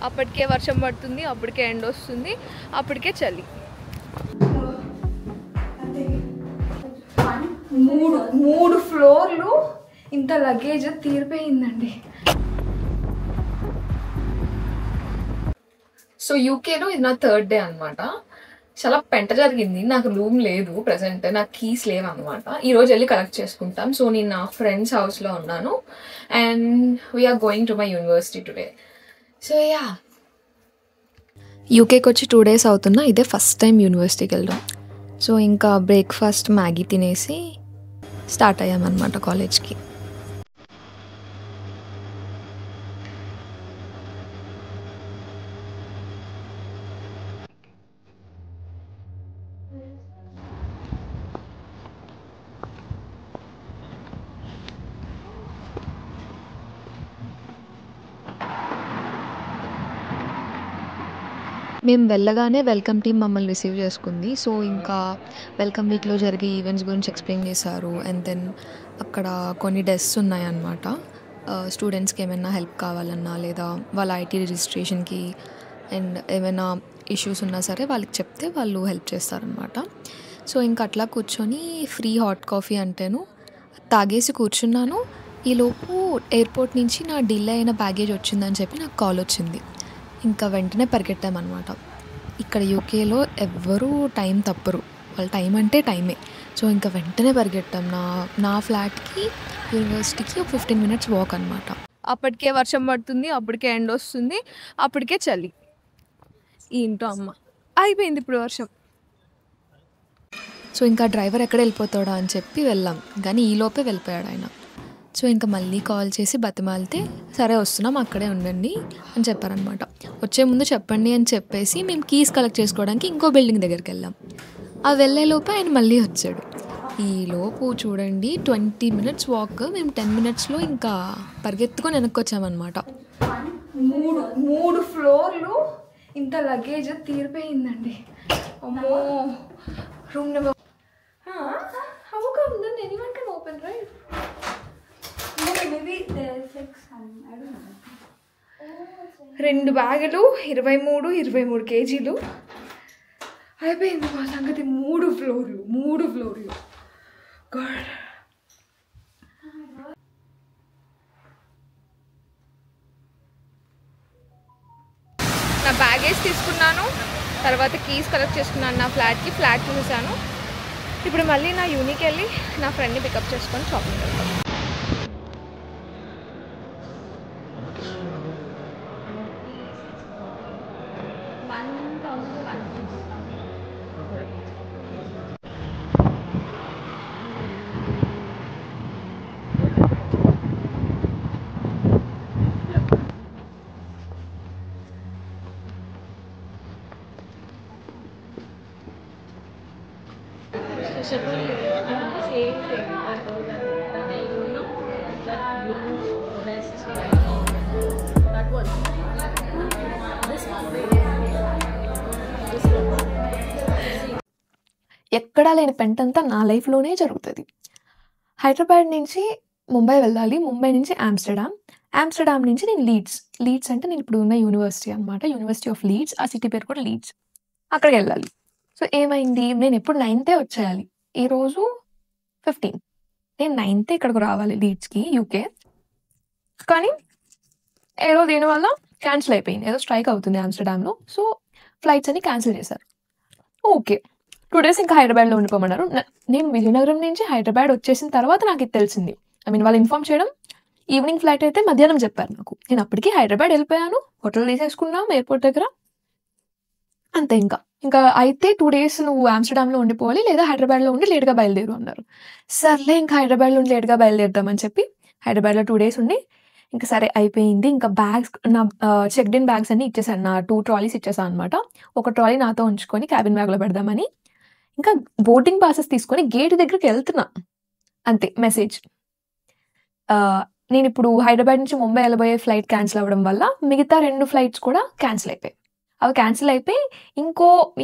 అప్పటికే వర్షం పడుతుంది, అప్పటికే ఎండ వస్తుంది, అప్పటికే చలి. మూడు ఫ్లోర్లు ఇంత లగేజ్ తీరిపోయిందండి. సో యూకేలో ఇది నా 3rd డే అనమాట. చాలా పెంట జరిగింది. నాకు రూమ్ లేదు ప్రెసెంట్, నాకు కీస్ లేవు అనమాట. ఈరోజు వెళ్ళి కలెక్ట్ చేసుకుంటాం. సో నేను నా ఫ్రెండ్స్ హౌస్లో ఉన్నాను and we are going to my university today. So yeah, యూకేకి వచ్చి 2 days అవుతున్నా. ఇదే ఫస్ట్ టైం యూనివర్సిటీకి వెళ్ళడం. సో ఇంకా బ్రేక్ఫాస్ట్ మ్యాగీ తినేసి స్టార్ట్ అయ్యామన్నమాట కాలేజ్కి. మేము వెళ్ళగానే వెల్కమ్ టీమ్ మమ్మల్ని రిసీవ్ చేసుకుంది. సో ఇంకా వెల్కమ్ వీక్లో జరిగే ఈవెంట్స్ గురించి ఎక్స్ప్లెయిన్ చేశారు. అండ్ దెన్ అక్కడ కొన్ని డెస్క్స్ ఉన్నాయన్నమాట. స్టూడెంట్స్కి ఏమైనా హెల్ప్ కావాలన్నా లేదా వాళ్ళ ఐటీ రిజిస్ట్రేషన్కి అండ్ ఏమైనా ఇష్యూస్ ఉన్నా సరే వాళ్ళకి చెప్తే వాళ్ళు హెల్ప్ చేస్తారనమాట. సో ఇంకా అట్లా కూర్చొని ఫ్రీ హాట్ కాఫీ అంటేను తాగేసి కూర్చున్నాను. ఈలోపు ఎయిర్పోర్ట్ నుంచి నా డిలే అయిన బ్యాగేజ్ వచ్చిందని చెప్పి నాకు కాల్ వచ్చింది. ఇంకా వెంటనే పరిగెట్టామన్నమాట. ఇక్కడ యూకేలో ఎవ్వరూ టైం తప్పరు, వాళ్ళ టైం అంటే టైమే. సో ఇంకా వెంటనే పరిగెట్టాం. నా ఫ్లాట్కి యూనివర్సిటీకి ఒక 15 minutes వాక్ అనమాట. అప్పటికే వర్షం పడుతుంది, అప్పటికే ఎండ వస్తుంది, అప్పటికే చలి. ఏంటో అమ్మ, అయిపోయింది ఇప్పుడు వర్షం. సో ఇంకా డ్రైవర్ ఎక్కడ వెళ్ళిపోతాడా అని చెప్పి వెళ్ళాం, కానీ ఈలోపే వెళ్ళిపోయాడు ఆయన. సో ఇంకా మళ్ళీ కాల్ చేసి బతిమాలితే సరే వస్తున్నాం అక్కడే ఉండండి అని చెప్పారనమాట. వచ్చే ముందు చెప్పండి అని చెప్పేసి మేము కీస్ కలెక్ట్ చేసుకోవడానికి ఇంకో బిల్డింగ్ దగ్గరికి వెళ్ళాం. ఆ వెళ్ళేలోపు ఆయన మళ్ళీ వచ్చాడు. ఈలోపు చూడండి 20 minutes వాక్, మేము 10 minutesలో ఇంకా పరిగెత్తుకొని వెనక్కి వచ్చామన్నమాట. మూడు ఫ్లోర్లు ఇంత లగేజ్ తీరిపోయిందండి. అమ్మో, room number how come then anyone can open, right? Maybe there's like some, I don't know. 2 బ్యాగులు 23 kgs అయిపోయింది మా సంగతి. 3 ఫ్లోర్లు గాడ్. నా బ్యాగేజ్ తీసుకున్నాను, తర్వాత కీస్ కలెక్ట్ చేసుకున్నాను, నా ఫ్లాట్ చూసేసాను. ఇప్పుడు మళ్ళీ నా యూనికి వెళ్ళి నా ఫ్రెండ్ని పికప్ చేసుకొని షాపింగ్ వెళ్తాను. ఎక్కడా లేని పెంటంతా నా లైఫ్లోనే జరుగుతుంది. హైదరాబాద్ నుంచి ముంబై వెళ్ళాలి, ముంబై నుంచి ఆమ్స్టర్డామ్ నుంచి నేను లీడ్స్ అంటే నేను ఇప్పుడు ఉన్న యూనివర్సిటీ అనమాట, యూనివర్సిటీ ఆఫ్ లీడ్స్. ఆ సిటీ పేరు కూడా లీడ్స్. అక్కడికి వెళ్ళాలి. సో ఏమైంది, నేను ఎప్పుడు 9th వచ్చేయాలి, ఈరోజు 15. నేను 9th ఇక్కడికి రావాలి లీడ్స్కి, యూకే. కానీ ఏదో దీనివల్ల క్యాన్సిల్ అయిపోయింది. ఏదో స్ట్రైక్ అవుతుంది ఆమ్స్టర్డామ్లో. సో ఫ్లైట్స్ అన్ని క్యాన్సిల్ చేశారు. ఓకే, 2 days ఇంకా హైదరాబాద్లో ఉండిపోమన్నారు. నేను విజయనగరం నుంచి హైదరాబాద్ వచ్చేసిన తర్వాత నాకు ఇది తెలిసింది. వాళ్ళు ఇన్ఫార్మ్ చేయడం ఈవినింగ్ ఫ్లైట్ అయితే మధ్యాహ్నం చెప్పారు నాకు. నేను అప్పటికి హైదరాబాద్ వెళ్ళిపోయాను, హోటల్ తీసేసుకున్నాం ఎయిర్పోర్ట్ దగ్గర, అంతే. ఇంకా అయితే 2 days నువ్వు ఆమ్స్టర్డామ్లో ఉండిపోవాలి, లేదా హైదరాబాద్లో ఉండి లేట్గా బయలుదేరు అన్నారు. సర్లే ఇంకా హైదరాబాద్లో ఉండి లేట్గా బయలుదేరుదామని చెప్పి హైదరాబాద్లో 2 days ఉండి ఇంకా సరే అయిపోయింది. ఇంకా బ్యాగ్స్, నా చెక్డ్ ఇన్ బ్యాగ్స్ అన్ని ఇచ్చేసాను, నా 2 trolleys ఇచ్చేసాను అనమాట. ఒక ట్రాలీ నాతో ఉంచుకొని క్యాబిన్ బ్యాగ్లో పెడదామని ఇంకా బోర్డింగ్ పాసెస్ తీసుకొని గేట్ దగ్గరికి వెళ్తున్నా, అంతే మెసేజ్. నేను ఇప్పుడు హైదరాబాద్ నుంచి ముంబై వెళ్ళబోయే ఫ్లైట్ క్యాన్సిల్ అవ్వడం వల్ల మిగతా 2 flights కూడా క్యాన్సిల్ అయిపోయాయి. అవి క్యాన్సిల్ అయిపోయి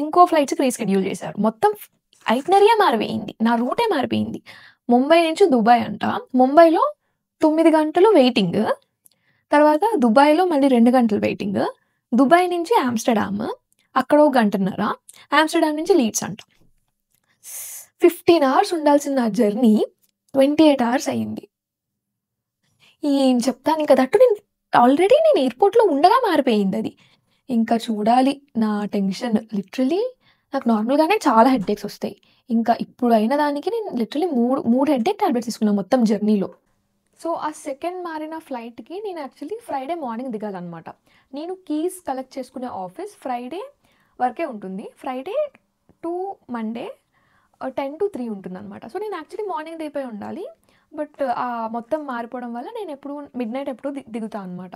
ఇంకో ఫ్లైట్స్కి రీస్కెడ్యూల్ చేశారు. మొత్తం ఐటనరీయే మారిపోయింది, నా రూటే మారిపోయింది. ముంబై నుంచి దుబాయ్ అంట, ముంబైలో 9 గంటలు వెయిటింగ్, తర్వాత దుబాయ్లో మళ్ళీ 2 గంటలు వెయిటింగ్, దుబాయ్ నుంచి ఆమ్స్టర్డామ్, అక్కడ ఒక గంటన్నర, ఆమ్స్టర్డామ్ నుంచి లీడ్స్ అంట. 15 అవర్స్ ఉండాల్సిన నా జర్నీ 28 అవర్స్ అయింది. ఏం చెప్తాను ఇంక దట్టు నేను ఎయిర్‌పోర్ట్‌లో ఉండగా మారిపోయిందది. ఇంకా చూడాలి నా టెన్షన్. లిటరల్లీ నాకు నార్మల్‌గానే చాలా హెడ్‌ఏక్స్ ఒస్తాయి. ఇంకా ఇప్పుడు అయిన దానికి నేను లిటరల్లీ 3 హెడ్‌ఏక్ టాబ్లెట్స్ తీసుకున్నా మొత్తం జర్నీలో. సో, ఆ సెకండ్ మారిన ఫ్లైట్‌కి నేను యాక్చువల్లీ ఫ్రైడే మార్నింగ్ దిగాలనమాట. నేను కీస్ కలెక్ట్ చేసుకునే ఆఫీస్ ఫ్రైడే వరకే ఉంటుంది. ఫ్రైడే టు మండే 10-3 ఉంటుందనమాట. సో, నేను యాక్చువల్లీ మార్నింగ్ దిగిపోయి ఉండాలి. బట్ మొత్తం మారిపోవడం వల్ల నేను ఎప్పుడు మిడ్‌నైట్ ఎప్పుడో దిగుతా అనమాట.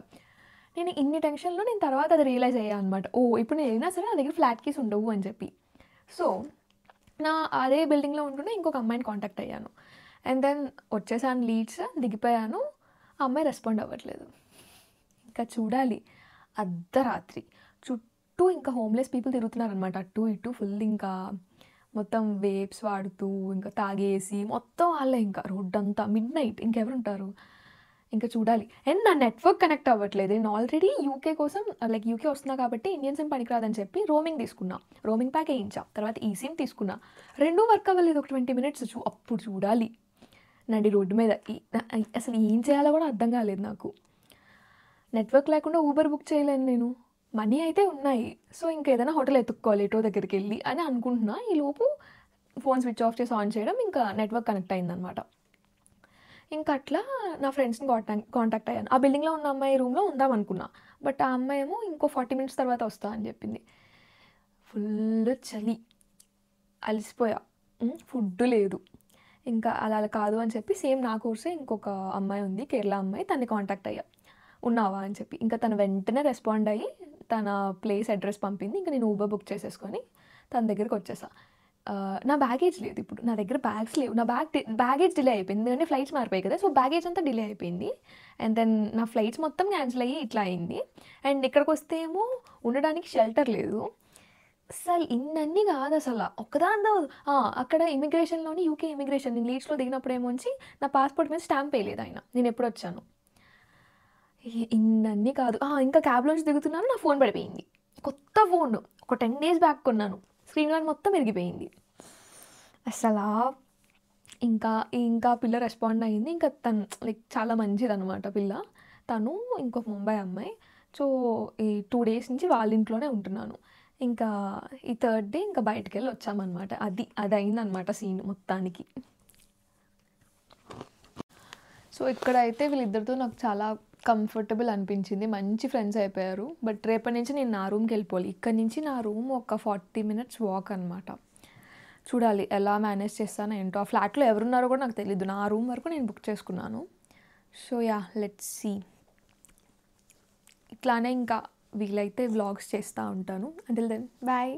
నేను ఇన్ని టెన్షన్‌లో నేను తర్వాత అది రియలైజ్ అయ్యా అనమాట. ఓహ్! ఇప్పుడు నేను వెళ్ళినా సరే నా దగ్గర ఫ్లాట్ కీస్ ఉండవు అని చెప్పి. సో, అదే బిల్డింగ్‌లో ఉంటూనే ఇంకొక అమ్మాయిని కాంటాక్ట్ అయ్యాను. అండ్ దెన్ వచ్చేసాను లీడ్స్, దిగిపోయాను. ఆ అమ్మాయి రెస్పాండ్ అవ్వట్లేదు. ఇంకా చూడాలి అర్ధరాత్రి చుట్టూ ఇంకా హోమ్‌లెస్ పీపుల్ తిరుగుతున్నారనమాట. అటు ఇటు ఫుల్ ఇంకా మొత్తం వేప్స్ వాడుతూ, ఇంకా తాగేసి మొత్తం వాళ్ళే ఇంకా రోడ్డంతా మిడ్‌నైట్ ఇంకెవరుంటారు? ఇంకా చూడాలి. అండ్ నా నెట్వర్క్ కనెక్ట్ అవ్వట్లేదు. నేను ఆల్రెడీ యూకే కోసం లైక్ యూకే వస్తున్నా కాబట్టి ఇండియన్ సిమ్ పనికిరాదని చెప్పి రోమింగ్ తీసుకున్నా. రోమింగ్ ప్యాక్ ఏయించా. తర్వాత ఈ సిమ్ తీసుకున్నా. 2 వర్క్ అవ్వలేదు. ఒక 20 మినిట్స్ అప్పుడు చూడాలి. నడి రోడ్డు మీద అసలు ఏం చేయాలో కూడా అర్థం కాలేదు నాకు. నెట్వర్క్ లేకుండా ఊబర్ బుక్ చేయలేను నేను. మనీ అయితే ఉన్నాయి. సో, ఇంకేదైనా హోటల్ ఎతుక్కోవాలి ఎటో దగ్గరికెళ్ళి అని అనుకుంటున్నా. ఈలోపు ఫోన్ స్విచ్ ఆఫ్ చేసి ఆన్ చేయడం, ఇంకా నెట్వర్క్ కనెక్ట్ అయిందనమాట. ఇంకా అట్లా నా ఫ్రెండ్స్‌ని కాంటాక్ట్ అయ్యాను. ఆ బిల్డింగ్‌లో ఉన్న అమ్మాయి రూమ్‌లో ఉందామనుకున్నా. బట్ ఆ అమ్మాయి ఏమో ఇంకో 40 మినిట్స్ తర్వాత వస్తా అని చెప్పింది. ఫుల్ చలి. అలసిపోయా. ఫుడ్డు లేదు. ఇంకా అలా కాదు అని చెప్పి సేమ్ నా కోర్సే ఇంకొక అమ్మాయి ఉంది. కేరళ అమ్మాయి. తనని కాంటాక్ట్ అయ్యా. ఉన్నావా అని చెప్పి. ఇంకా తను వెంటనే రెస్పాండ్ అయ్యి తన ప్లేస్ అడ్రస్ పంపింది. ఇంక నేను ఊబర్ బుక్ చేసేసుకొని తన దగ్గరికి వచ్చేసా. నా బ్యాగేజ్ లేదు ఇప్పుడు. నా దగ్గర బ్యాగ్స్ లేవు. నా బ్యాగేజ్ డిలే అయిపోయింది. ఎందుకంటే ఫ్లైట్స్ మారిపోయాయి కదా! సో, బ్యాగేజ్ అంతా డిలే అయిపోయింది. అండ్ దెన్ నా ఫ్లైట్స్ మొత్తం క్యాన్సిల్ అయ్యి ఇట్లా అయింది. అండ్ ఇక్కడికొస్తే ఏమో ఉండడానికి షెల్టర్ లేదు. అస్సలు ఇన్నన్నీ కాదసల. ఒక్కదానితో అక్కడ ఇమిగ్రేషన్‌లోని యూకే ఇమిగ్రేషన్ నేను లీడ్స్‌లో దిగినప్పుడేమోంచి నా పాస్‌పోర్ట్ మీద స్టాంప్ ఎయలేదు ఆయన. నేనెప్పుడొచ్చానో. ఇన్నన్నీ కాదు. ఇంకా క్యాబ్‌లోంచి దిగుతున్నాను. నా ఫోన్ పడిపోయింది. కొత్త ఫోను. ఒక 10 డేస్ బ్యాక్ కొన్నాను. స్క్రీన్ గార్డ్ మొత్తం ఇరిగిపోయింది. అస్సలా ఇంకా ఇంకా పిల్ల రెస్పాండ్ అయింది. ఇంకా తను లైక్ చాలా మంచిదనమాట పిల్ల. తను ఇంకొక ముంబై అమ్మాయి. సో, ఈ 2 డేస్ నుంచి వాళ్ళ ఇంట్లోనే ఉంటున్నాను. ఇంకా ఈ థర్డ్ డే ఇంకా బయటికెళ్ళి వచ్చామనమాట. అదయిందనమాట సీన్ మొత్తానికి. సో, ఇక్కడైతే వీళ్ళిద్దరితో నాకు చాలా కంఫర్టబుల్ అనిపించింది. మంచి ఫ్రెండ్స్ అయిపోయారు. బట్ రేపటి నుంచి నేను నా రూమ్‌కెళ్ళిపోవాలి. ఇక్కడి నుంచి నా రూమ్ ఒక 40 మినిట్స్ వాక్ అనమాట. చూడాలి ఎలా మేనేజ్ చేస్తానో ఏంటో. ఆ ఫ్లాట్‌లో ఎవరున్నారో కూడా నాకు తెలీదు. నా రూమ్ వరకు నేను బుక్ చేసుకున్నాను. So, let's see. ఇట్లానే ఇంకా వీలైతే వ్లాగ్స్ చేస్తూ ఉంటాను. Until then bye.